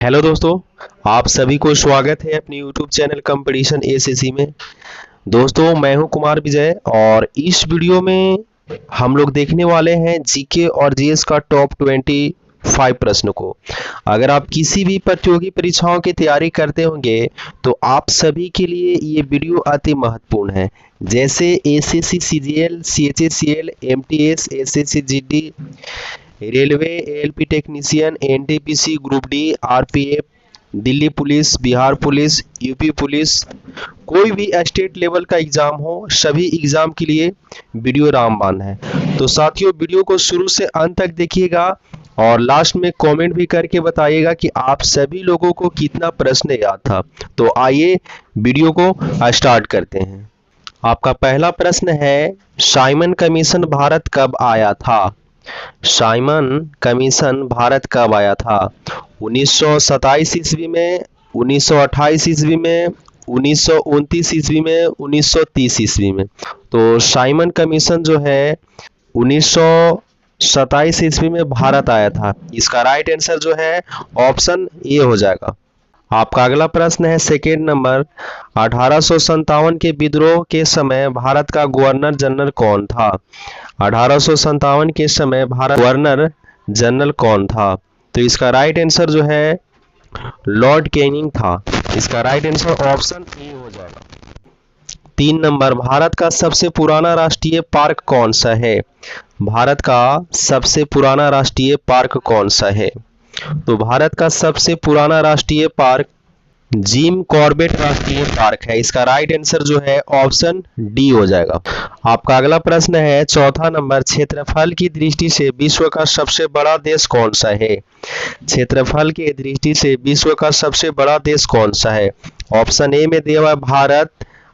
Hello दोस्तों, आप सभी को स्वागत है अपने यूट्यूब चैनल कंपटीशन एसएससी में। दोस्तों, मैं हूं कुमार विजय और इस वीडियो में हम लोग देखने वाले हैं जीके और जीएस का टॉप 25 प्रश्न को। अगर आप किसी भी प्रतियोगी परीक्षाओं की तैयारी करते होंगे तो आप सभी के लिए ये वीडियो अति महत्वपूर्ण है। जैसे SSC CGL, CHSCL, MTS, SSC GD, railway, ALP technician, NTPC, group D, RPF, Delhi police, Bihar police, UP police, कोई भी स्टेट लेवल का एग्जाम हो, सभी एग्जाम के लिए वीडियो रामबाण है। तो साथियों, वीडियो को शुरू से अंत तक देखिएगा और लास्ट में कमेंट भी करके बताइएगा कि आप सभी लोगों को कितना प्रश्न याद था। तो आइए वीडियो को स्टार्ट करते हैं। आपका पहला प्रश्न है, साइमन कमीशन भारत कब आया था? साइमन कमीशन भारत कब आया था? 1927 ईस्वी में, 1928 ईस्वी में, 1929 ईस्वी में, 1930 ईस्वी में। तो साइमन कमीशन जो है 1927 ईस्वी में भारत आया था। इसका राइट आंसर जो है ऑप्शन ए हो जाएगा। आपका अगला प्रश्न है सेकेंड नंबर, 1857 के विद्रोह के समय भारत का गवर्नर जनरल कौन था? 1857 के समय भारत गवर्नर जनरल कौन था? तो इसका राइट आंसर जो है लॉर्ड कैनिंग था। इसका राइट आंसर ऑप्शन ए हो जाएगा। 3 नंबर, भारत का सबसे पुराना राष्ट्रीय पार्क कौन सा है? भारत का सबसे पुराना राष्ट्रीय पार्क कौन सा है? तो भारत का सबसे पुराना राष्ट्रीय पार्क जिम कॉर्बेट राष्ट्रीय पार्क है। इसका राइट आंसर जो है ऑप्शन डी हो जाएगा। आपका अगला प्रश्न है चौथा नंबर, क्षेत्रफल की दृष्टि से विश्व का सबसे बड़ा देश कौन सा है? क्षेत्रफल की दृष्टि से विश्व का सबसे बड़ा देश कौन सा है? ऑप्शन ए में दिया हुआ है भारत,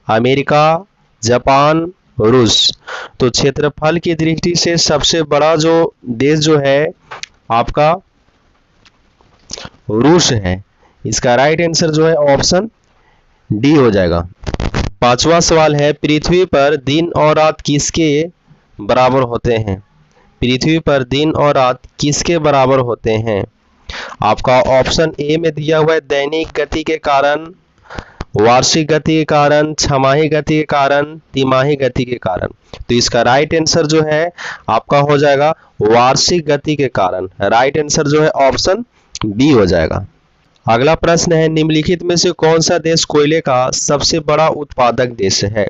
अमेरिका, जापान, रूस। तो क्षेत्रफल की दृष्टि से सबसे बड़ा जो देश जो है आपका रूस है। इसका राइट आंसर जो है ऑप्शन डी हो जाएगा। पांचवा सवाल है, पृथ्वी पर दिन और रात किसके बराबर होते हैं? पृथ्वी पर दिन और रात किसके बराबर होते हैं? आपका ऑप्शन ए में दिया हुआ है दैनिक गति के कारण, वार्षिक गति के कारण, छमाही गति के कारण, तिमाही गति के कारण। तो इसका राइट आंसर जो है आपका हो जाएगा वार्षिक गति के कारण। राइट आंसर जो है ऑप्शन बी हो जाएगा। अगला प्रश्न है, निम्नलिखित में से कौन सा देश कोयले का सबसे बड़ा उत्पादक देश है?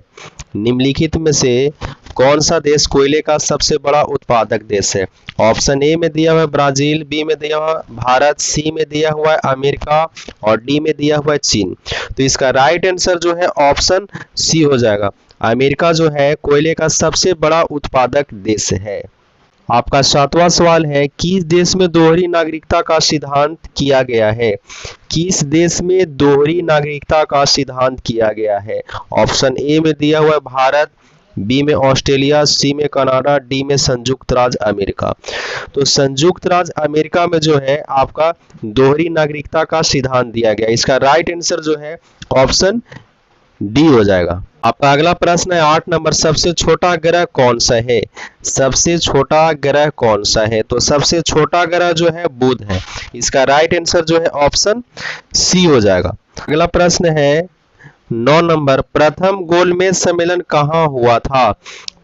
निम्नलिखित में से कौन सा देश कोयले का सबसे बड़ा उत्पादक देश है? ऑप्शन ए में दिया हुआ है ब्राजील, बी में दिया हुआ है भारत, सी में दिया हुआ है अमेरिका और डी में दिया हुआ है चीन। तो इसका राइट आंसर जो है ऑप्शन सी हो जाएगा। अमेरिका जो है कोयले का सबसे बड़ा उत्पादक देश है। आपका सातवां सवाल है, किस देश में दोहरी नागरिकता का सिद्धांत किया गया है? किस देश में दोहरी नागरिकता का सिद्धांत किया गया है? ऑप्शन ए में दिया हुआ है भारत, बी में ऑस्ट्रेलिया, सी में कनाडा, डी में संयुक्त राज्य अमेरिका। तो संयुक्त राज्य अमेरिका में जो है आपका दोहरी नागरिकता का सिद्धांत दिया गया। इसका राइट आंसर जो है ऑप्शन डी हो जाएगा। आपका अगला प्रश्न है 8 नंबर, सबसे छोटा ग्रह कौन सा है? सबसे छोटा ग्रह कौन सा है? तो सबसे छोटा ग्रह जो है बुध है। इसका राइट आंसर जो है ऑप्शन सी हो जाएगा। अगला प्रश्न है 9 नंबर, प्रथम गोलमेज सम्मेलन कहाँ हुआ था?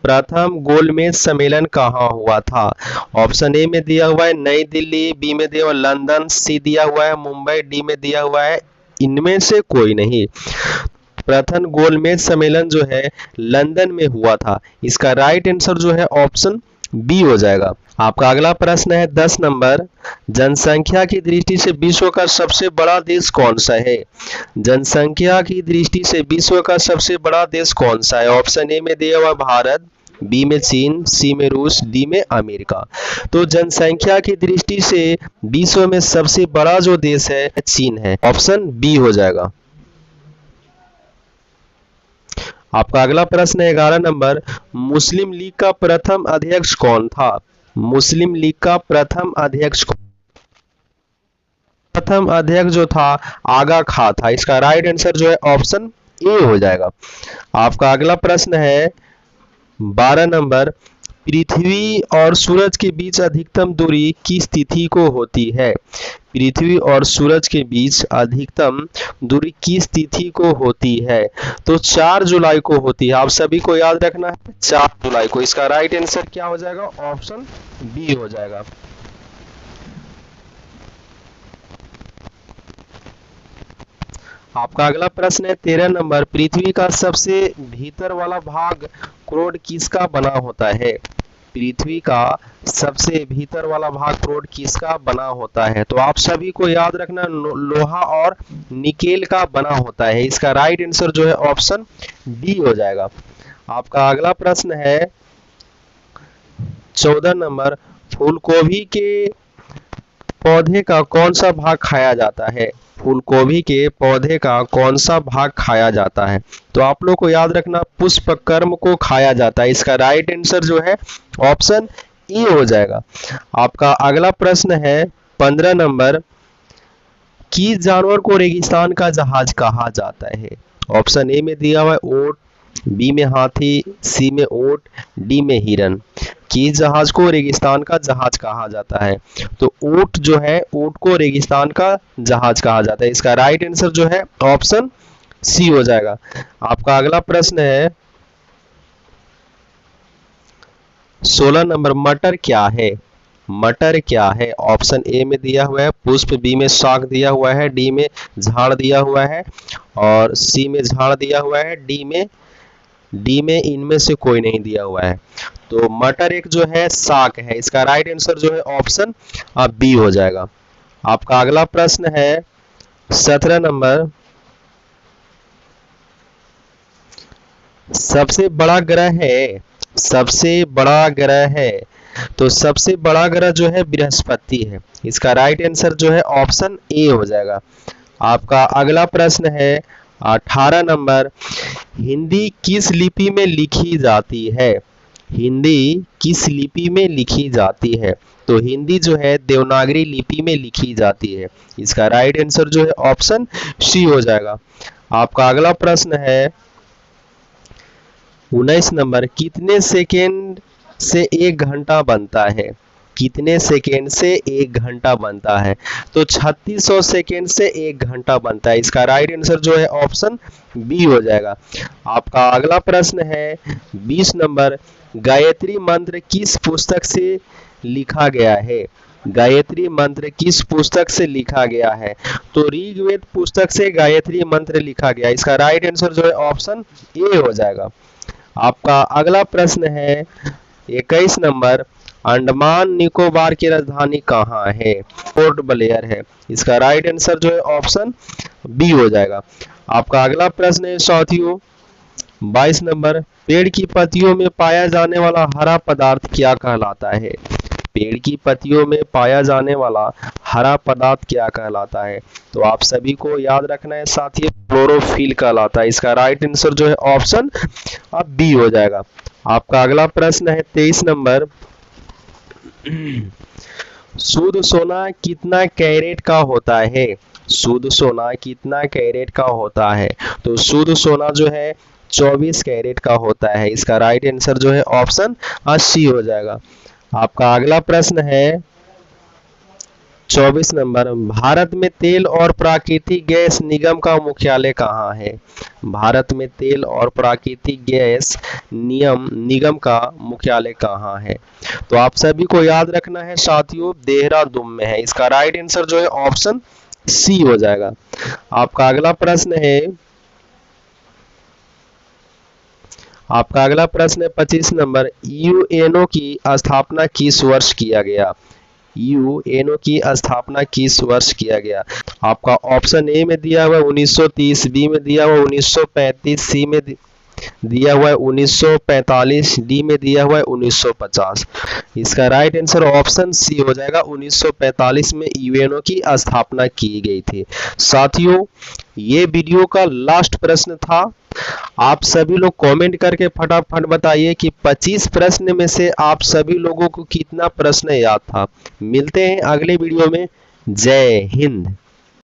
प्रथम गोलमेज सम्मेलन कहाँ हुआ था? ऑप्शन ए में दिया हुआ है नई दिल्ली, बी में दिया हुआ लंदन, सी दिया हुआ है मुंबई, डी में दिया हुआ है इनमें से कोई नहीं। प्रथम गोलमेज सम्मेलन जो है लंदन में हुआ था। इसका राइट आंसर जो है ऑप्शन बी हो जाएगा। आपका अगला प्रश्न है 10 नंबर, जनसंख्या की दृष्टि से विश्व का सबसे बड़ा देश कौन सा है? जनसंख्या की दृष्टि से विश्व का सबसे बड़ा देश कौन सा है? ऑप्शन ए में दिया हुआ भारत, बी में चीन, सी में रूस, डी में अमेरिका। तो जनसंख्या की दृष्टि से विश्व में सबसे बड़ा जो देश है चीन है। ऑप्शन बी हो जाएगा। आपका अगला प्रश्न है 11 नंबर, मुस्लिम लीग का प्रथम अध्यक्ष कौन था? मुस्लिम लीग का प्रथम अध्यक्ष जो था आगा खां था। इसका राइट आंसर जो है ऑप्शन ए हो जाएगा। आपका अगला प्रश्न है 12 नंबर, पृथ्वी और सूरज के बीच अधिकतम दूरी किस तिथि को होती है? पृथ्वी और सूरज के बीच अधिकतम दूरी किस तिथि को होती है? तो 4 जुलाई को होती है। आप सभी को याद रखना है 4 जुलाई को। इसका राइट आंसर क्या हो जाएगा? ऑप्शन बी हो जाएगा। आपका अगला प्रश्न है 13 नंबर, पृथ्वी का सबसे भीतर वाला भाग करोड़ किसका बना होता है? पृथ्वी का सबसे भीतर वाला भाग करोड़ किसका बना होता है? तो आप सभी को याद रखना लोहा और निकेल का बना होता है। इसका राइट आंसर जो है ऑप्शन डी हो जाएगा। आपका अगला प्रश्न है 14 नंबर, फूलगोभी के पौधे का कौन सा भाग खाया जाता है? फूलगोभी के पौधे का कौन सा भाग खाया जाता है? तो आप लोग को याद रखना पुष्पकर्म को खाया जाता है। इसका राइट आंसर जो है ऑप्शन ई हो जाएगा। आपका अगला प्रश्न है 15 नंबर, किस जानवर को रेगिस्तान का जहाज कहा जाता है? ऑप्शन ए में दिया हुआ है ऊंट, बी में हाथी, सी में ऊंट, डी में हिरन। किस जहाज को रेगिस्तान का जहाज कहा जाता है? तो ऊंट जो है, ऊंट को रेगिस्तान का जहाज कहा जाता है। इसका राइट आंसर जो है ऑप्शन सी हो जाएगा। आपका अगला प्रश्न है 16 नंबर, मटर क्या है? मटर क्या है? ऑप्शन ए में दिया हुआ है पुष्प, बी में शाख दिया हुआ है, डी में झाड़ दिया हुआ है और सी में झाड़ दिया हुआ है, डी में इनमें से कोई नहीं दिया हुआ है। तो मटर एक जो है शाक है। इसका राइट आंसर जो है ऑप्शन बी हो जाएगा। आपका अगला प्रश्न है 17 नंबर, सबसे बड़ा ग्रह है, सबसे बड़ा ग्रह है। तो सबसे बड़ा ग्रह जो है बृहस्पति है। इसका राइट आंसर जो है ऑप्शन ए हो जाएगा। आपका अगला प्रश्न है 18 नंबर, हिंदी किस लिपि में लिखी जाती है? हिंदी किस लिपि में लिखी जाती है? तो हिंदी जो है देवनागरी लिपि में लिखी जाती है। इसका राइट आंसर जो है ऑप्शन सी हो जाएगा। आपका अगला प्रश्न है 19 नंबर, कितने सेकेंड से 1 घंटा बनता है? कितने सेकेंड से 1 घंटा बनता है? तो 3600 सेकेंड से 1 घंटा बनता है। इसका राइट आंसर जो है ऑप्शन बी हो जाएगा। आपका अगला प्रश्न है 20 नंबर, गायत्री मंत्र किस पुस्तक से लिखा गया है? गायत्री मंत्र किस पुस्तक से लिखा गया है? तो ऋग्वेद पुस्तक से गायत्री मंत्र लिखा गया। इसका राइट आंसर जो है ऑप्शन ए हो जाएगा। आपका अगला प्रश्न है 21 नंबर, अंडमान निकोबार की राजधानी कहाँ है? पोर्ट ब्लेयर है। इसका राइट आंसर जो है ऑप्शन बी हो जाएगा। आपका अगला प्रश्न है साथियों 22 नंबर, पेड़ की पत्तियों में पाया जाने वाला हरा पदार्थ क्या कहलाता है? पेड़ की पत्तियों में पाया जाने वाला हरा पदार्थ क्या कहलाता है? तो आप सभी को याद रखना है साथियों क्लोरोफिल कहलाता है। इसका राइट आंसर जो है ऑप्शन अब बी हो जाएगा। आपका अगला प्रश्न है 23 नंबर, शुद्ध सोना कितना कैरेट का होता है? शुद्ध सोना कितना कैरेट का होता है? तो शुद्ध सोना जो है 24 कैरेट का होता है। इसका राइट आंसर जो है ऑप्शन सी हो जाएगा। आपका अगला प्रश्न है 24 नंबर, भारत में तेल और प्राकृतिक गैस निगम का मुख्यालय कहाँ है? भारत में तेल और प्राकृतिक गैस निगम का मुख्यालय कहाँ है? तो आप सभी को याद रखना है साथियों देहरादून में है। इसका राइट आंसर जो है ऑप्शन सी हो जाएगा। आपका अगला प्रश्न है 25 नंबर, यूएनओ की स्थापना किस वर्ष किया गया? यूएनओ की स्थापना किस वर्ष किया गया? आपका ऑप्शन ए में दिया हुआ 1930, बी में दिया हुआ 1935, सी में दिया हुआ है 1945, डी में दिया हुआ है 1950। इसका राइट आंसर ऑप्शन सी हो जाएगा। 1945 में यूएनओ की स्थापना की गई थी। साथियों ये वीडियो का लास्ट प्रश्न था। आप सभी लोग कमेंट करके फटाफट बताइए कि 25 प्रश्न में से आप सभी लोगों को कितना प्रश्न याद था। मिलते हैं अगले वीडियो में। जय हिंद।